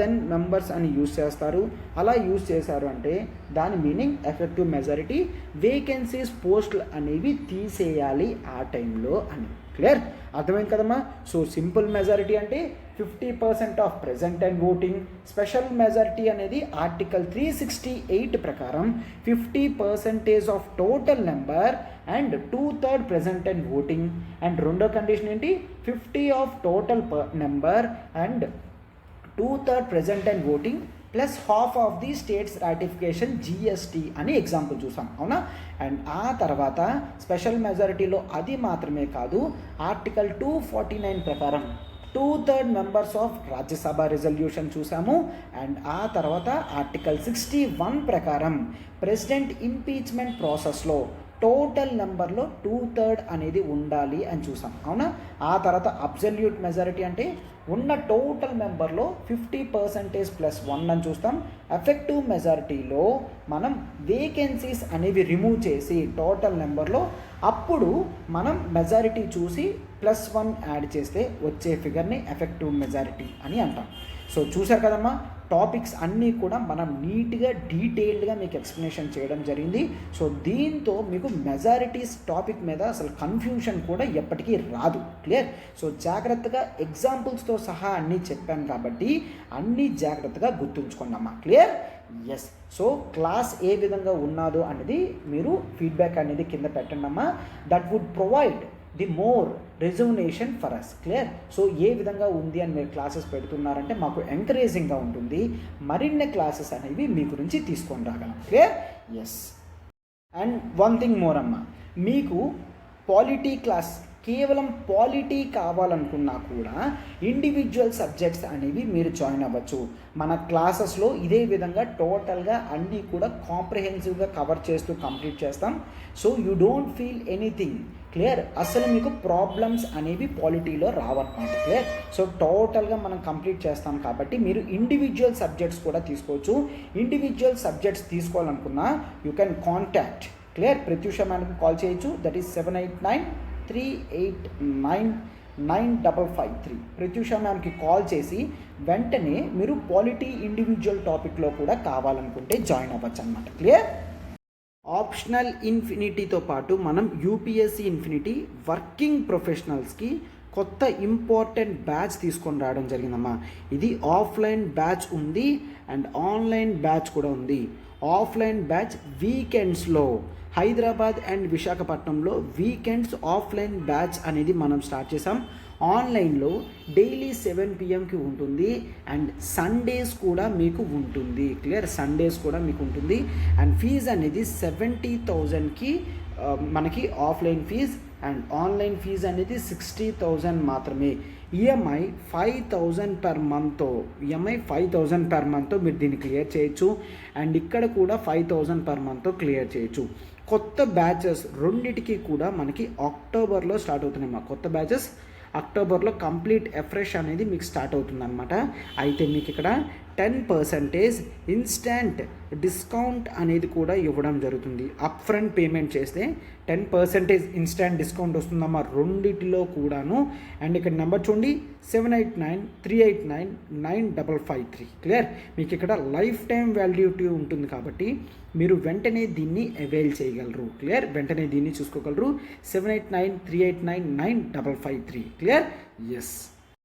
దెన్ మెంబర్స్ అని యూజ్ చేస్తారు. అలా యూజ్ చేశారు అంటే దాని మీనింగ్ ఎఫెక్టివ్ మెజారిటీ. వేకెన్సీస్ పోస్టులు అనేవి తీసేయాలి ఆ టైంలో అని. క్లియర్? అర్థమైంది కదమ్మా. సో సింపుల్ మెజారిటీ అంటే 50% of present and voting. Special majority అనేది ఆర్టికల్ 368 ప్రకారం 50% of total number and 2/3 present and voting. And రెండో కండిషన్ ఏంటి? 50 of total number and 2/3 present and voting plus half of the states ratification GST అని ఎగ్జాంపుల్ చూసాం, అవునా. అండ్ ఆ తర్వాత స్పెషల్ మెజారిటీలో అది మాత్రమే కాదు, ఆర్టికల్ 249 ప్రకారం 2/3 మెంబర్స్ ఆఫ్ రాజ్యసభ రిజల్యూషన్ చూసాము. అండ్ ఆ తర్వాత ఆర్టికల్ 61 ప్రకారం ప్రెసిడెంట్ ఇంపీచ్మెంట్ ప్రాసెస్లో టోటల్ నెంబర్లో 2/3 అనేది ఉండాలి అని చూసాం, అవునా. ఆ తర్వాత అబ్సల్యూట్ మెజారిటీ అంటే ఉన్న టోటల్ మెంబర్లో 50% +1 అని చూస్తాం. ఎఫెక్టివ్ మెజారిటీలో మనం వేకెన్సీస్ అనేవి రిమూవ్ చేసి టోటల్ నెంబర్లో అప్పుడు మనం మెజారిటీ చూసి +1 యాడ్ చేస్తే వచ్చే ఫిగర్ని ఎఫెక్టివ్ మెజారిటీ అని అంటాం. సో చూసారు కదమ్మా, టాపిక్స్ అన్నీ కూడా మనం నీట్గా డీటెయిల్డ్గా మీకు ఎక్స్ప్లెనేషన్ చేయడం జరిగింది. సో దీంతో మీకు మెజారిటీస్ టాపిక్ మీద అసలు కన్ఫ్యూషన్ కూడా ఎప్పటికీ రాదు. క్లియర్. సో జాగ్రత్తగా ఎగ్జాంపుల్స్తో సహా అన్నీ చెప్పాను కాబట్టి అన్నీ జాగ్రత్తగా గుర్తుంచుకోండమ్మా. క్లియర్. ఎస్. సో క్లాస్ ఏ విధంగా ఉన్నదో అనేది మీరు ఫీడ్బ్యాక్ అనేది కింద పెట్టండి అమ్మా. That would provide the more resonation for us. Clear. So ఏ విధంగా ఉంది అని మీరు క్లాసెస్ పెడుతున్నారంటే మాకు ఎంకరేజింగ్గా ఉంటుంది, మరిన్ని క్లాసెస్ అనేవి మీ గురించి తీసుకొని రాగలం. Clear. Yes. And one thing more అమ్మ, మీకు పాలిటీ క్లాస్ కేవలం పాలిటీ కావాలనుకున్నా కూడా ఇండివిజువల్ సబ్జెక్ట్స్ అనేవి మీరు జాయిన్ అవ్వచ్చు. మన క్లాసెస్లో ఇదే విధంగా టోటల్గా అన్నీ కూడా కాంప్రిహెన్సివ్గా కవర్ చేస్తూ కంప్లీట్ చేస్తాం. So you don't feel anything. Clear. అసలు మీకు ప్రాబ్లమ్స్ అనేవి పాలిటీలో రావన్నమాట. క్లియర్. సో టోటల్గా మనం కంప్లీట్ చేస్తాం కాబట్టి మీరు ఇండివిజువల్ సబ్జెక్ట్స్ కూడా తీసుకోవచ్చు. ఇండివిజువల్ సబ్జెక్ట్స్ తీసుకోవాలనుకున్నా you can contact. Clear. Pratyusha మేడంకి కాల్ చేయొచ్చు. That is 789-389-9553. ప్రత్యూష మ్యామ్కి కాల్ చేసి వెంటనే మీరు పాలిటీ ఇండివిజువల్ టాపిక్లో కూడా కావాలనుకుంటే జాయిన్ అవ్వచ్చు అనమాట. క్లియర్. ఆప్షనల్ ఇన్ఫినిటీతో పాటు మనం యూపీఎస్సీ ఇన్ఫినిటీ వర్కింగ్ ప్రొఫెషనల్స్కి కొత్త ఇంపార్టెంట్ బ్యాచ్ తీసుకొని రావడం జరిగిందమ్మా. ఇది ఆఫ్లైన్ బ్యాచ్ ఉంది అండ్ ఆన్లైన్ బ్యాచ్ కూడా ఉంది. ఆఫ్లైన్ బ్యాచ్ వీకెండ్స్లో హైదరాబాద్ అండ్ విశాఖపట్నంలో వీకెండ్స్ ఆఫ్లైన్ బ్యాచ్ అనేది మనం స్టార్ట్ చేసాం. ఆన్లైన్లో డైలీ 7 PM ఉంటుంది అండ్ సండేస్ కూడా మీకు ఉంటుంది. క్లియర్. సండేస్ కూడా మీకు ఉంటుంది అండ్ ఫీజు అనేది 70,000కి మనకి offline fee and online fee అనేది 60,000 మాత్రమే. EMI 5,000 per month. EMI 5,000 per month మీరు దీన్ని క్లియర్ చేయొచ్చు అండ్ ఇక్కడ కూడా 5,000 per month క్లియర్ చేయొచ్చు. కొత్త బ్యాచెస్ రెండిటికి కూడా మనకి అక్టోబర్లో స్టార్ట్ అవుతున్నాయి. మా కొత్త బ్యాచెస్ అక్టోబర్లో కంప్లీట్ ఎఫ్రెష్ అనేది మీకు స్టార్ట్ అవుతుంది అనమాట. అయితే మీకు ఇక్కడ 10% ఇన్స్టాంట్ డిస్కౌంట్ అనేది కూడా ఇవ్వడం జరుగుతుంది. అప్ ఫ్రంట్ పేమెంట్ చేస్తే 10% ఇన్స్టాంట్ డిస్కౌంట్ వస్తుందమ్మా రెండిటిలో కూడాను. అండ్ ఇక్కడ నెంబర్ చూడండి 789-389-9553. క్లియర్. మీకు ఇక్కడ లైఫ్ టైం వ్యాలిడిటీ ఉంటుంది కాబట్టి మీరు వెంటనే దీన్ని అవైల్ చేయగలరు. క్లియర్. వెంటనే దీన్ని చూసుకోగలరు. 789-389-9553. క్లియర్. ఎస్.